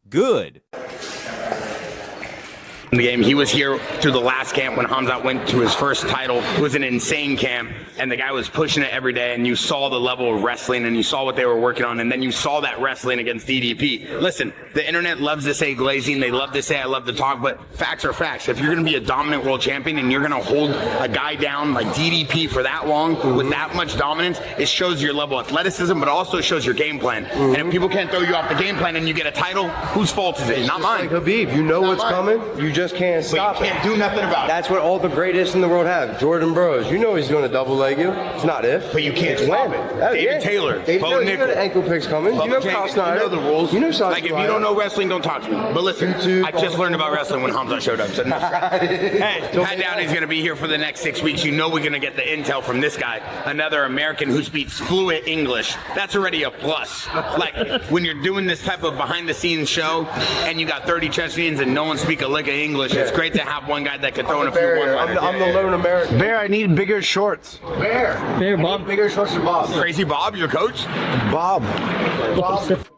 good. The game. He was here through the last camp when Khamzat went to his first title. It was an insane camp, and the guy was pushing it every day, and you saw the level of wrestling, and you saw what they were working on, and then you saw that wrestling against DDP. Listen, the internet loves to say glazing, they love to say I love to talk, but facts are facts. If you're going to be a dominant world champion and you're going to hold a guy down like DDP for that long with that much dominance, it shows your level of athleticism, but also shows your game plan. And if people can't throw you off the game plan and you get a title, whose fault is it? Not mine. Like Khabib, you know what's coming, you just can't stop it. You can't do nothing about it. That's what all the greatest in the world have. Jordan Burroughs, you know he's going to double leg you. It's not if. But you can't stop it. David Taylor, Bo you know the ankle picks coming. You know Kyle Snyder. You know the rules. You know Sean Like if you don't know wrestling, don't talk to me. But listen, I just learned about wrestling when Khamzat showed up. So no stress. Hey, Pat Downey's going to be here for the next 6 weeks. You know we're going to get the intel from this guy, another American who speaks fluent English. That's already a plus. Like when you're doing this type of behind-the-scenes show and you got 30 Chechens and no one speak a lick of English, it's great to have one guy that can throw in a few one-liners. I'm the lone American. Bear, I need bigger shorts. Bear, Bob. Bigger shorts for Bob. Crazy Bob, your coach? Bob.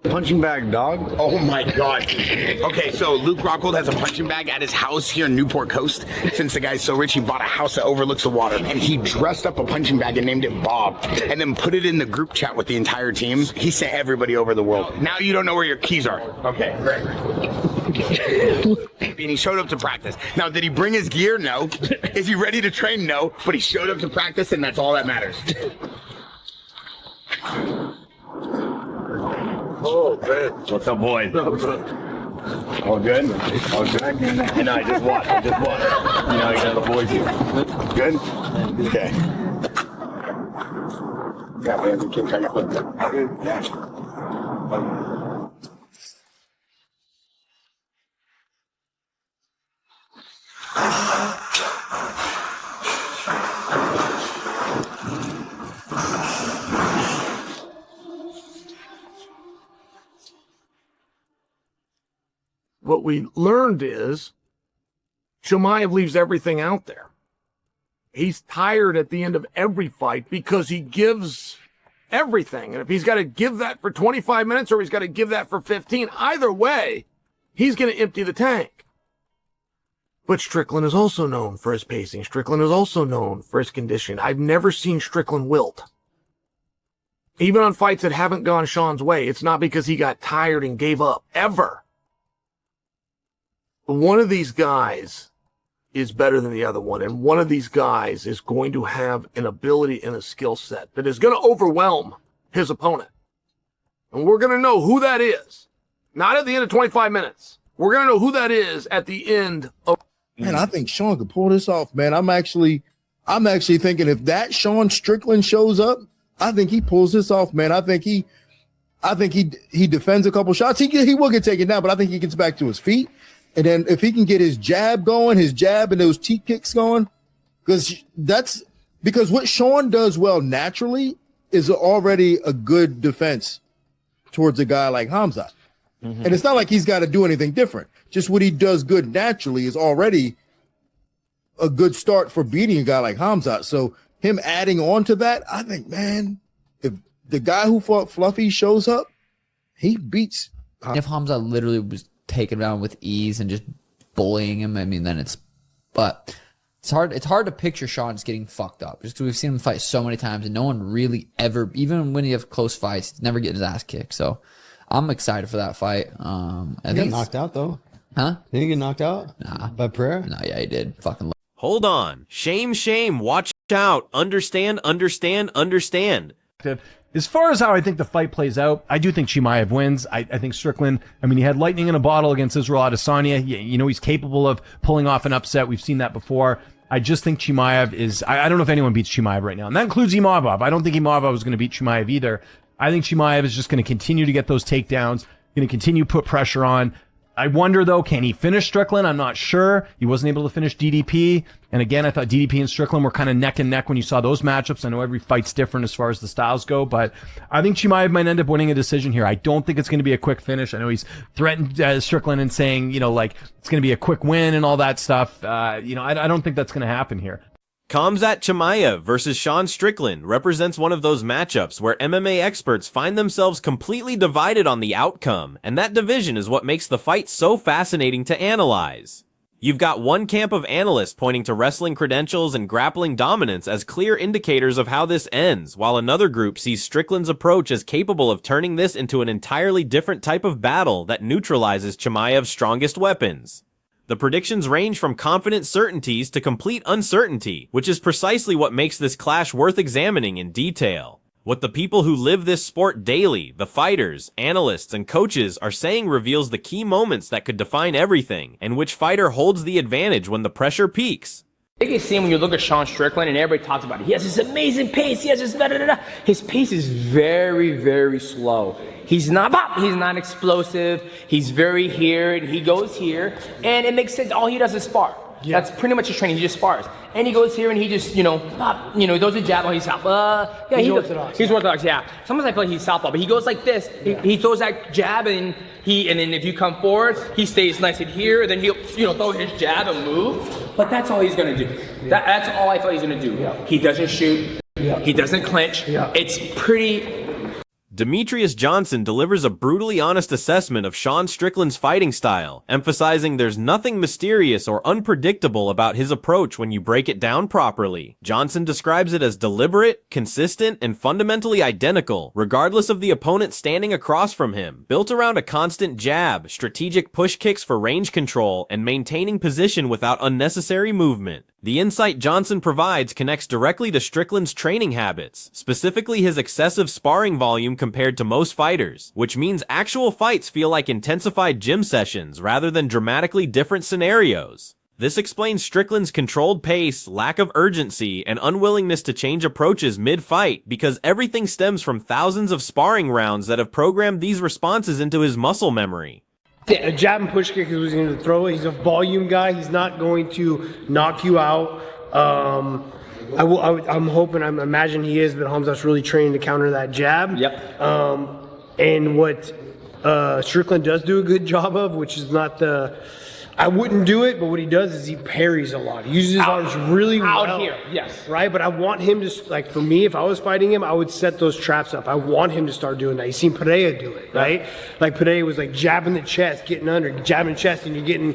Punching bag, dog. Oh my God. Okay, so Luke Rockhold has a punching bag at his house here in Newport Coast. Since the guy's so rich, he bought a house that overlooks the water, and he dressed up a punching bag and named it Bob, and then put it in the group chat with the entire team. He sent everybody over the world. Now you don't know where your keys are. Okay, great. And he showed up to practice. Now, did he bring his gear? No. Is he ready to train? No. But he showed up to practice, and that's all that matters. Oh, man. What's up, boys? All good? All good? And I just watch. You know, you got the boys here. Good? Okay. Yeah, man, the kid trying to flip it. Good? Yeah. What we learned is Chimaev leaves everything out there. He's tired at the end of every fight because he gives everything. And if he's got to give that for 25 minutes or he's got to give that for 15, either way, he's going to empty the tank. But Strickland is also known for his pacing. Strickland is also known for his conditioning. I've never seen Strickland wilt. Even on fights that haven't gone Sean's way, it's not because he got tired and gave up, ever. One of these guys is better than the other one, and one of these guys is going to have an ability and a skill set that is going to overwhelm his opponent. And we're going to know who that is. Not at the end of 25 minutes. We're going to know who that is at the end of... Man, I think Sean could pull this off, man. I'm actually thinking if that Sean Strickland shows up, I think he pulls this off, man. I think he defends a couple shots. He will get taken down, but I think he gets back to his feet. And then if he can get his jab going, his jab and those teep kicks going, because what Sean does well naturally is already a good defense towards a guy like Khamzat. Mm-hmm. And it's not like he's got to do anything different. Just what he does good naturally is already a good start for beating a guy like Khamzat. So him adding on to that, I think, man, if the guy who fought Fluffy shows up, he beats Khamzat. If Khamzat literally was taken down with ease and just bullying him, I mean, then it's hard to picture Sean just getting fucked up, just because we've seen him fight so many times and no one really ever, even when he have close fights, he's never getting his ass kicked. So I'm excited for that fight. He got knocked out though. Huh? Didn't he get knocked out? Nah. By prayer? No, yeah, he did. Fucking Hold on. Shame. Watch out. Understand. As far as how I think the fight plays out, I do think Chimaev wins. I think Strickland, I mean, he had lightning in a bottle against Israel Adesanya. You know, he's capable of pulling off an upset. We've seen that before. I just think Chimaev is, I don't know if anyone beats Chimaev right now. And that includes Imavov. I don't think Imavov is going to beat Chimaev either. I think Chimaev is just going to continue to get those takedowns, going to continue to put pressure on. I wonder, though, can he finish Strickland? I'm not sure. He wasn't able to finish DDP. And again, I thought DDP and Strickland were kind of neck and neck when you saw those matchups. I know every fight's different as far as the styles go, but I think Chimaev might end up winning a decision here. I don't think it's going to be a quick finish. I know he's threatened Strickland and saying, you know, like, it's going to be a quick win and all that stuff. I don't think that's going to happen here. Khamzat Chimaev versus Sean Strickland represents one of those matchups where MMA experts find themselves completely divided on the outcome, and that division is what makes the fight so fascinating to analyze. You've got one camp of analysts pointing to wrestling credentials and grappling dominance as clear indicators of how this ends, while another group sees Strickland's approach as capable of turning this into an entirely different type of battle that neutralizes Chimaev's strongest weapons. The predictions range from confident certainties to complete uncertainty, which is precisely what makes this clash worth examining in detail. What the people who live this sport daily, the fighters, analysts, and coaches are saying reveals the key moments that could define everything, and which fighter holds the advantage when the pressure peaks. Biggest thing when you look at Sean Strickland, and everybody talks about it, he has this amazing pace, he has this da-da-da-da. His pace is very, very slow. He's not explosive, he's very here, and he goes here, and it makes sense, all he does is spar. Yeah. That's pretty much his training, he just spars. And he goes here and he just, he throws a jab, he's southpaw. Yeah, he's orthodox. He's orthodox, yeah. Sometimes I feel like he's southpaw, but he goes like this, he throws that jab, and then if you come forward, he stays nice and here, and then he'll, throw his jab and move. But that's all he's gonna do. That's all I feel he's gonna do. Yeah. He doesn't shoot, he doesn't clinch. Yeah. It's pretty... Demetrius Johnson delivers a brutally honest assessment of Sean Strickland's fighting style, emphasizing there's nothing mysterious or unpredictable about his approach when you break it down properly. Johnson describes it as deliberate, consistent, and fundamentally identical, regardless of the opponent standing across from him, built around a constant jab, strategic push kicks for range control, and maintaining position without unnecessary movement. The insight Johnson provides connects directly to Strickland's training habits, specifically his excessive sparring volume compared to most fighters, which means actual fights feel like intensified gym sessions rather than dramatically different scenarios. This explains Strickland's controlled pace, lack of urgency, and unwillingness to change approaches mid-fight because everything stems from thousands of sparring rounds that have programmed these responses into his muscle memory. Yeah, a jab and push kick is what he's going to throw. He's a volume guy. He's not going to knock you out. I'm hoping, I imagine he is, but Khamzat's really trained to counter that jab. Yep. And what Strickland does do a good job of, which is not the... I wouldn't do it, but what he does is he parries a lot. He uses his arms really well. Out here, yes. Right, but I want him to, like for me, if I was fighting him, I would set those traps up. I want him to start doing that. You've seen Pereira do it, right? Like Pereira was like jabbing the chest, getting under, jabbing the chest, and you're getting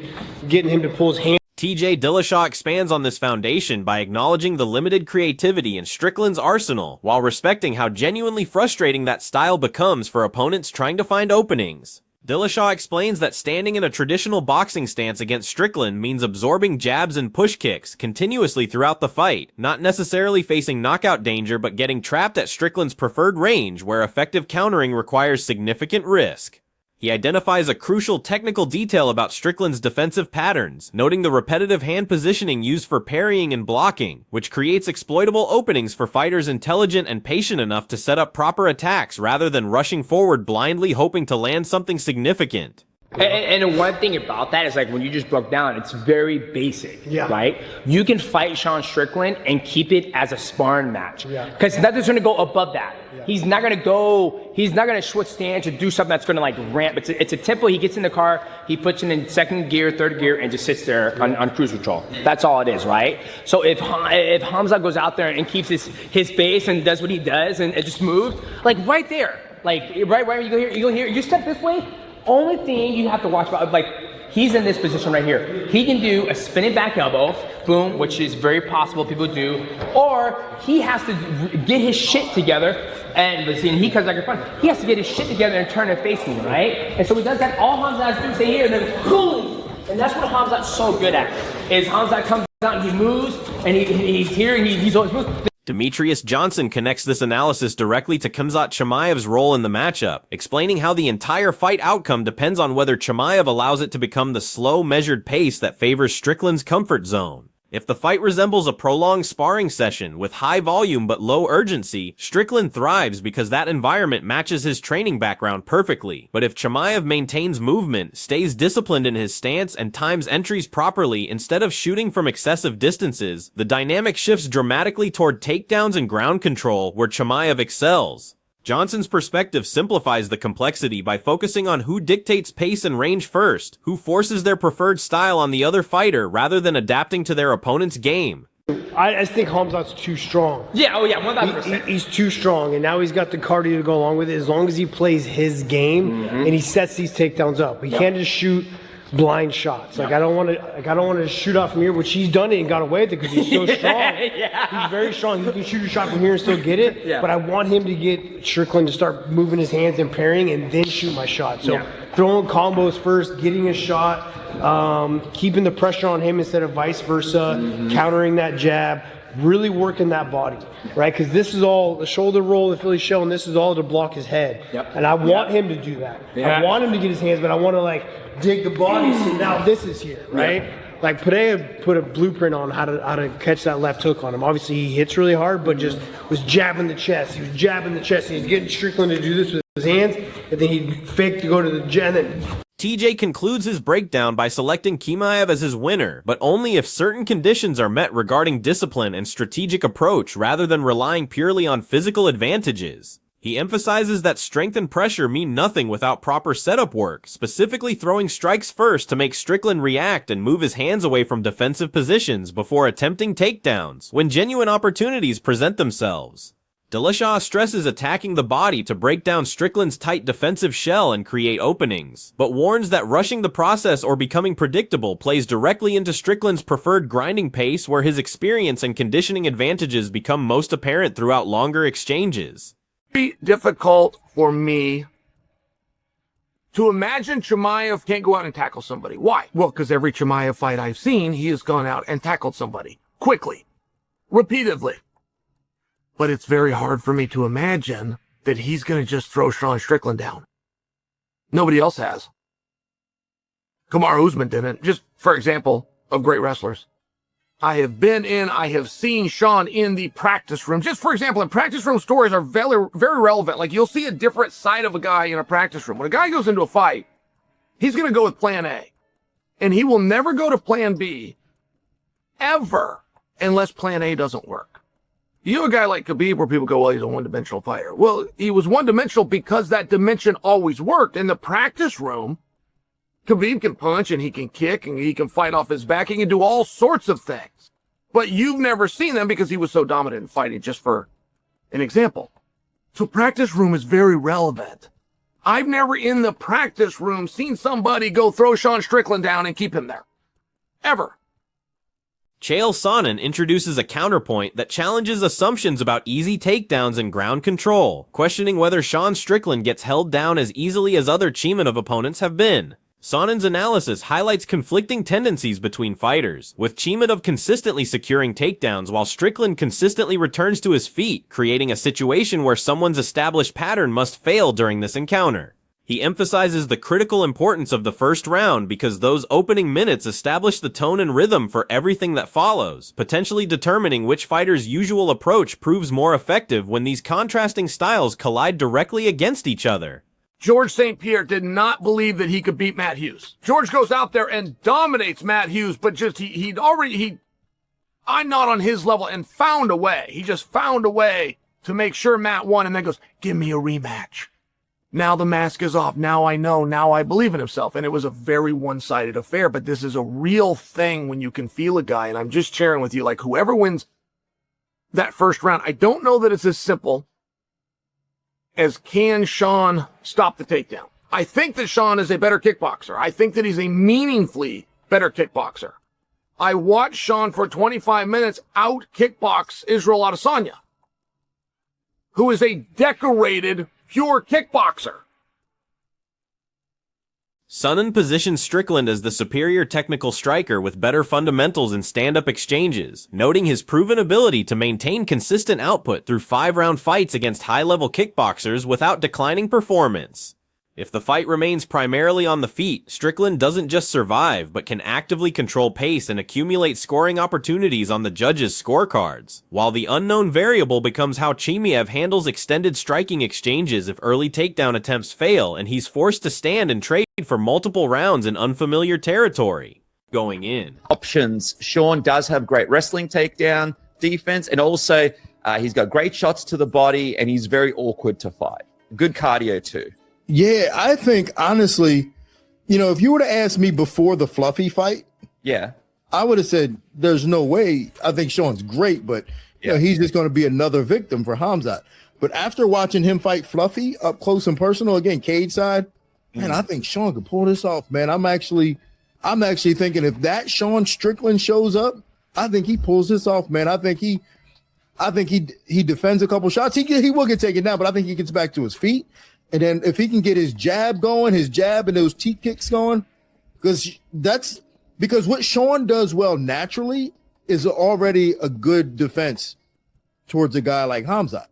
him to pull his hand. TJ Dillashaw expands on this foundation by acknowledging the limited creativity in Strickland's arsenal, while respecting how genuinely frustrating that style becomes for opponents trying to find openings. Dillashaw explains that standing in a traditional boxing stance against Strickland means absorbing jabs and push kicks continuously throughout the fight, not necessarily facing knockout danger but getting trapped at Strickland's preferred range where effective countering requires significant risk. He identifies a crucial technical detail about Strickland's defensive patterns, noting the repetitive hand positioning used for parrying and blocking, which creates exploitable openings for fighters intelligent and patient enough to set up proper attacks rather than rushing forward blindly hoping to land something significant. And one thing about that is like when you just broke down, it's very basic, right? You can fight Sean Strickland and keep it as a sparring match because nothing's going to go above that. He's not going to switch stance or do something that's going to like ramp. It's a tempo. He gets in the car, he puts it in second gear, third gear, and just sits there on cruise control. That's all it is, right? So if Khamzat goes out there and keeps his base and does what he does and it just moves, like right there, like right you go here, you step this way. Only thing you have to watch about, like, he's in this position right here. He can do a spinning back elbow, boom, which is very possible people do, or he has to get his shit together, and he comes back in front. He has to get his shit together and turn and face me, right? And so he does that. All Khamzat has to do is stay here, and then boom! And that's what Khamzat's so good at, is Khamzat comes out and he moves, and he's here, and he's always moves. Demetrius Johnson connects this analysis directly to Khamzat Chimaev's role in the matchup, explaining how the entire fight outcome depends on whether Chimaev allows it to become the slow, measured pace that favors Strickland's comfort zone. If the fight resembles a prolonged sparring session with high volume but low urgency, Strickland thrives because that environment matches his training background perfectly. But if Chimaev maintains movement, stays disciplined in his stance, and times entries properly instead of shooting from excessive distances, the dynamic shifts dramatically toward takedowns and ground control, where Chimaev excels. Johnson's perspective simplifies the complexity by focusing on who dictates pace and range first, who forces their preferred style on the other fighter rather than adapting to their opponent's game. I just think Khamzat's too strong. Yeah, oh yeah, 1,000%. He's too strong, and now he's got the cardio to go along with it. As long as he plays his game and he sets these takedowns up, he can't just shoot blind shots. Like I don't want to shoot off from here, which he's done it and got away with it because he's so strong. He's very strong. He can shoot a shot from here and still get it. But I want him to get Strickland to start moving his hands and parrying and then shoot my shot. So throwing combos first, getting a shot, keeping the pressure on him instead of vice versa, countering that jab, really working that body, right? Because this is all the shoulder roll, the Philly shell, and this is all to block his head. And I want him to do that. I want him to get his hands, but I want to like dig the body so now this is here, right? Like Pereira put a blueprint on how to catch that left hook on him. Obviously he hits really hard, but just was jabbing the chest. He was jabbing the chest, and he's getting Strickland to do this with his hands, and then he'd fake to go to the jab. TJ concludes his breakdown by selecting Chimaev as his winner, but only if certain conditions are met regarding discipline and strategic approach rather than relying purely on physical advantages. He emphasizes that strength and pressure mean nothing without proper setup work, specifically throwing strikes first to make Strickland react and move his hands away from defensive positions before attempting takedowns when genuine opportunities present themselves. Dillashaw stresses attacking the body to break down Strickland's tight defensive shell and create openings, but warns that rushing the process or becoming predictable plays directly into Strickland's preferred grinding pace, where his experience and conditioning advantages become most apparent throughout longer exchanges. Be difficult for me to imagine Chimaev can't go out and tackle somebody. Why? Well, because every Chimaev fight I've seen, he has gone out and tackled somebody quickly, repeatedly. But it's very hard for me to imagine that he's going to just throw Sean Strickland down. Nobody else has. Kamaru Usman didn't. Just for example of great wrestlers. I have seen Sean in the practice room. Just for example, in practice room stories are very, very relevant. Like you'll see a different side of a guy in a practice room. When a guy goes into a fight, he's going to go with plan A. And he will never go to plan B ever unless plan A doesn't work. You have a guy like Khabib where people go, well, he's a one-dimensional fighter. Well, he was one-dimensional because that dimension always worked. In the practice room, Khabib can punch and he can kick and he can fight off his back. He can do all sorts of things. But you've never seen them because he was so dominant in fighting, just for an example. So practice room is very relevant. I've never in the practice room seen somebody go throw Sean Strickland down and keep him there. Ever. Chael Sonnen introduces a counterpoint that challenges assumptions about easy takedowns and ground control, questioning whether Sean Strickland gets held down as easily as other Chimaev opponents have been. Sonnen's analysis highlights conflicting tendencies between fighters, with Chimaev consistently securing takedowns while Strickland consistently returns to his feet, creating a situation where someone's established pattern must fail during this encounter. He emphasizes the critical importance of the first round because those opening minutes establish the tone and rhythm for everything that follows, potentially determining which fighter's usual approach proves more effective when these contrasting styles collide directly against each other. George St. Pierre did not believe that he could beat Matt Hughes. George goes out there and dominates Matt Hughes, but just I'm not on his level, and found a way. He just found a way to make sure Matt won, and then goes, give me a rematch. Now the mask is off. Now I know. Now I believe in himself. And it was a very one-sided affair, but this is a real thing when you can feel a guy. And I'm just sharing with you, like, whoever wins that first round, I don't know that it's as simple as can Sean stop the takedown. I think that Sean is a better kickboxer. I think that he's a meaningfully better kickboxer. I watched Sean for 25 minutes out kickbox Israel Adesanya, who is a decorated pure kickboxer. Sonnen positions Strickland as the superior technical striker with better fundamentals in stand-up exchanges, noting his proven ability to maintain consistent output through 5-round fights against high-level kickboxers without declining performance. If the fight remains primarily on the feet, Strickland doesn't just survive, but can actively control pace and accumulate scoring opportunities on the judges' scorecards, while the unknown variable becomes how Chimaev handles extended striking exchanges if early takedown attempts fail and he's forced to stand and trade for multiple rounds in unfamiliar territory. Going in. Options. Sean does have great wrestling takedown defense, and also he's got great shots to the body, and he's very awkward to fight. Good cardio too. Yeah, I think, honestly, if you were to ask me before the Fluffy fight, yeah, I would have said there's no way. I think Sean's great, but you know, he's just going to be another victim for Khamzat. But after watching him fight Fluffy up close and personal, again, cage side, man, I think Sean could pull this off, man. I'm actually thinking if that Sean Strickland shows up, I think he pulls this off, man. I think he defends a couple shots. He will get taken down, but I think he gets back to his feet. And then if he can get his jab going, his jab and those teep kicks going, because what Sean does well naturally is already a good defense towards a guy like Khamzat.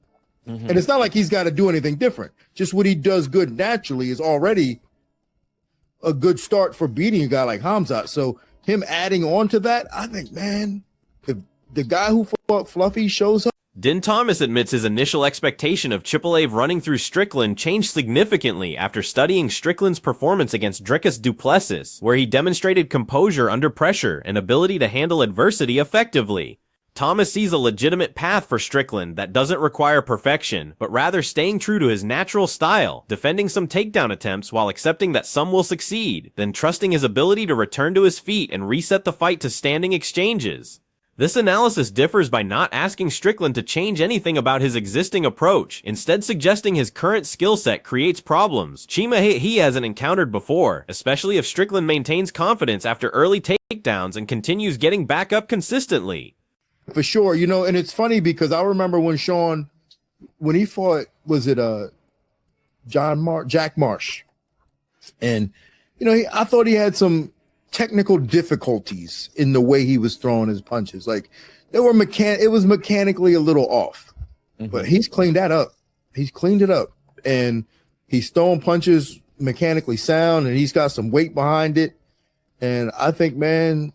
And it's not like he's got to do anything different. Just what he does good naturally is already a good start for beating a guy like Khamzat. So him adding on to that, I think, man, if the guy who fought Fluffy shows up. Din Thomas admits his initial expectation of Chimaev running through Strickland changed significantly after studying Strickland's performance against Dricus du Plessis, where he demonstrated composure under pressure and ability to handle adversity effectively. Thomas sees a legitimate path for Strickland that doesn't require perfection, but rather staying true to his natural style, defending some takedown attempts while accepting that some will succeed, then trusting his ability to return to his feet and reset the fight to standing exchanges. This analysis differs by not asking Strickland to change anything about his existing approach, instead suggesting his current skill set creates problems Chimaev he hasn't encountered before, especially if Strickland maintains confidence after early takedowns and continues getting back up consistently. For sure, you know, and it's funny because I remember when Sean, when he fought, was it Jack Marsh, and you know, I thought he had some technical difficulties in the way he was throwing his punches. Like it was mechanically a little off, but he's cleaned that up. He's cleaned it up, and he's throwing punches mechanically sound, and he's got some weight behind it. And I think, man,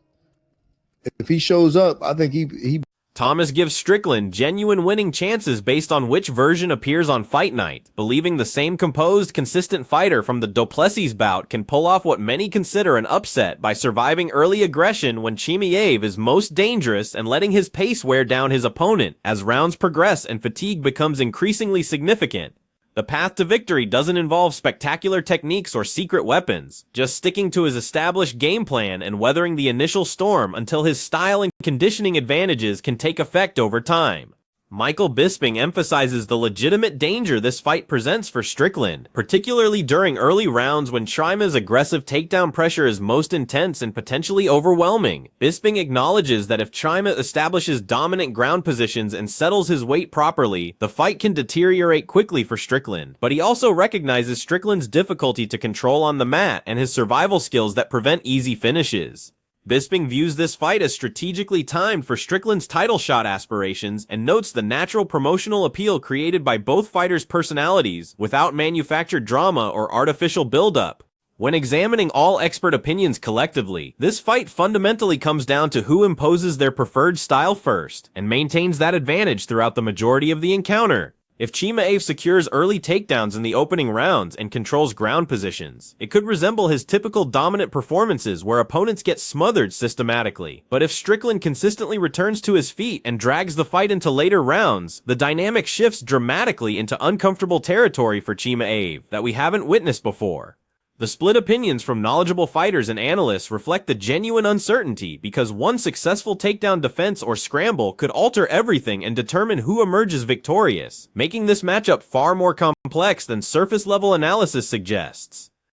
if he shows up, I think he. Thomas gives Strickland genuine winning chances based on which version appears on Fight Night, believing the same composed, consistent fighter from the du Plessis bout can pull off what many consider an upset by surviving early aggression when Chimaev is most dangerous and letting his pace wear down his opponent as rounds progress and fatigue becomes increasingly significant. The path to victory doesn't involve spectacular techniques or secret weapons, just sticking to his established game plan and weathering the initial storm until his style and conditioning advantages can take effect over time. Michael Bisping emphasizes the legitimate danger this fight presents for Strickland, particularly during early rounds when Chimaev's aggressive takedown pressure is most intense and potentially overwhelming. Bisping acknowledges that if Chimaev establishes dominant ground positions and settles his weight properly, the fight can deteriorate quickly for Strickland, but he also recognizes Strickland's difficulty to control on the mat and his survival skills that prevent easy finishes. Bisping views this fight as strategically timed for Strickland's title shot aspirations and notes the natural promotional appeal created by both fighters' personalities without manufactured drama or artificial buildup. When examining all expert opinions collectively, this fight fundamentally comes down to who imposes their preferred style first and maintains that advantage throughout the majority of the encounter. If Chimaev secures early takedowns in the opening rounds and controls ground positions, it could resemble his typical dominant performances where opponents get smothered systematically. But if Strickland consistently returns to his feet and drags the fight into later rounds, the dynamic shifts dramatically into uncomfortable territory for Chimaev that we haven't witnessed before. The split opinions from knowledgeable fighters and analysts reflect the genuine uncertainty because one successful takedown defense or scramble could alter everything and determine who emerges victorious, making this matchup far more complex than surface-level analysis suggests.